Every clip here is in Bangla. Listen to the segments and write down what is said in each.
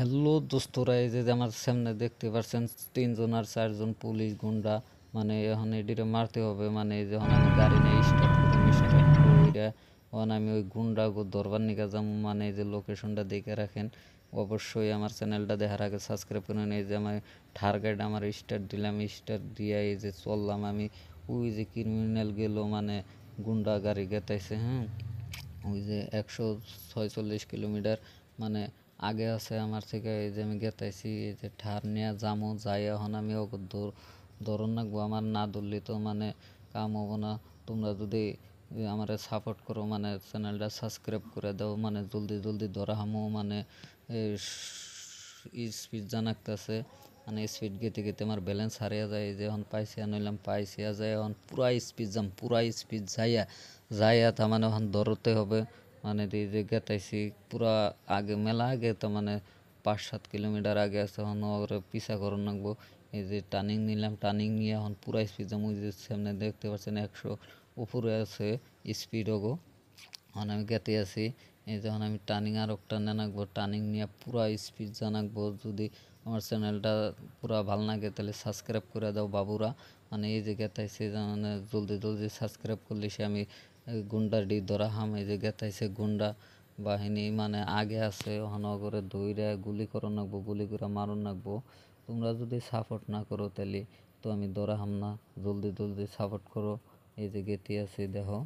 হ্যালো দোস্তরা, এই যে আমার সামনে দেখতে পাচ্ছেন 3 জন আর 4 জন পুলিশ গুন্ডা। মানে এখন এটিরে মারতে হবে। মানে যখন আমি গাড়ি নিয়ে স্টার্ট করলাম, স্টার্ট কইরা তখন আমি ওই গুন্ডাগো ধরবার নিকা যাবো। মানে এই যে লোকেশনটা দেখে রাখেন। অবশ্যই আমার চ্যানেলটা দেখার আগে সাবস্ক্রাইব করে নিন। এই যে আমি টার্গেট আমার স্টার্ট দিলাম, স্টার্ট দিয়ে এই যে চললাম আমি। ওই যে ক্রিমিনাল গেল, মানে গুন্ডা গাড়ি গেতাইছে। হ্যাঁ, ওই যে 146 কিলোমিটার মানে আগে আছে আমার থেকে। এই যে আমি গেতাইছি, এই যে ঠার নিয়ে জামো যাই। এখন আমি ওকে ধরন রাখবো। আমার না ধরলে তো মানে কাম হবো না। তোমরা যদি আমার সাপোর্ট করো, মানে চ্যানেলটা সাবস্ক্রাইব করে দাও, মানে জলদি জলদি ধরা হামো। মানে স্পিড জানাকতেছে, মানে স্পিড গেতে গেতে আমার ব্যালেন্স হারিয়ে যায়। এই যে এখন পাইছি আনলাম, পাইছি যায় এখন পুরা স্পিড যাম, পুরা স্পিড যাইয়া যাইয়া তার মানে এখন ধরতে হবে। মানে এই যে গেতাইছি পুরা আগে, মেলা আগে, তো মানে 5-7 কিলোমিটার আগে আছে। এখন ওর পিছা করন লাগবো। এই যে টার্নিং নিলাম, টার্নিং নিয়ে এখন পুরা স্পিড যাম। ওই যে সামনে দেখতে পাচ্ছেন 100 উপরে আছে স্পিড ওগো। এখন আমি গেতে আছি। এই যখন আমি টার্নিং আর একটা নাকবো, টার্নিং নিয়ে পুরা স্পিড জানাকবো। যদি আমার চ্যানেলটা পুরা ভালো লাগে তাহলে সাবস্ক্রাইব করে দাও বাবুরা। মানে এই যে গেতাইছে, মানে জলদি জলদি সাবস্ক্রাইব করলে সে আমি গুন্ডাডি ধরা হাম। এই যে গেতাইছে গুন্ডা বাহিনী, মানে আগে আছে। অহনগরে দইরা গুলি করন নাকবো, গুলি করে মারন নাকবো। তোমরা যদি সাপোর্ট না করো তাহলে তো আমি ধরা হাম না। জলদি জলদি সাপোর্ট করো। এই যে গেতে আছি দেখো।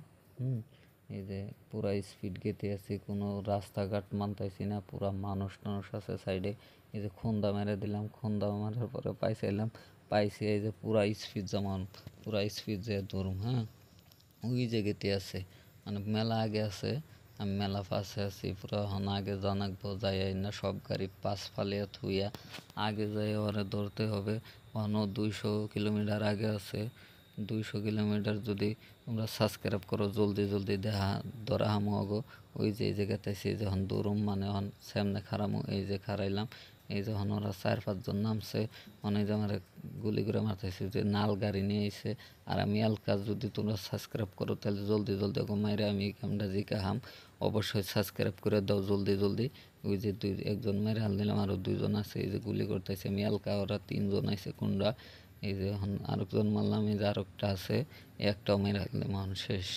এই যে পুরা স্পিড গেতে আছি, কোনো রাস্তাঘাট মানতাইছি না। পুরা মানুষ টানুষ আছে সাইডে। এই যে খুন্দা মেরে দিলাম, খুন্দা মারার পরে পাইছিলাম, পাইছি। এই যে পুরা স্পিড যেমন, পুরা স্পিড যে দৌড়ুম। হ্যাঁ, ওই যে গেতে আছে, মানে মেলা আগে আছে। আমি মেলা পাশে আছি পুরা। এখন আগে জানাকবো, যাই না সব গাড়ি পাশ ফালিয়া থুইয়া আগে যাই ওরে ধরতে হবে। অন্য 200 কিলোমিটার আগে আছে। 200 কিলোমিটার যদি তোমরা সাবস্ক্রাইব করো, জলদি জলদি ধরা হামো আগো। ওই যে এই জায়গাতেছি যখন দৌড়ুম, মানে এখন সামনে খারামো। এই যে খারাইলাম। এই যখন ওরা 4-5 জন নামছে, মানে যে আমার গুলি করে মারতেছে, যে নাল গাড়ি নিয়ে এসে। আর আমি আলকা, যদি তোমরা সাবস্ক্রাইব করো তাহলে জলদি জলদি ওকে মাইরে আমি কামটা জিকা হাম। অবশ্যই সাবস্ক্রাইব করে দাও জলদি জলদি। ওই যে একজন মেরে হাল দিলাম, আরও 2 জন আছে। এই যে গুলি করতেছে আমি আলকা, ওরা 3 জন আছে কুন্ডা। এই যে এখন আরেকজন মারলাম, এই যে আরেকটা আছে, একটাও মেরে হাল দিলাম, এখন শেষ।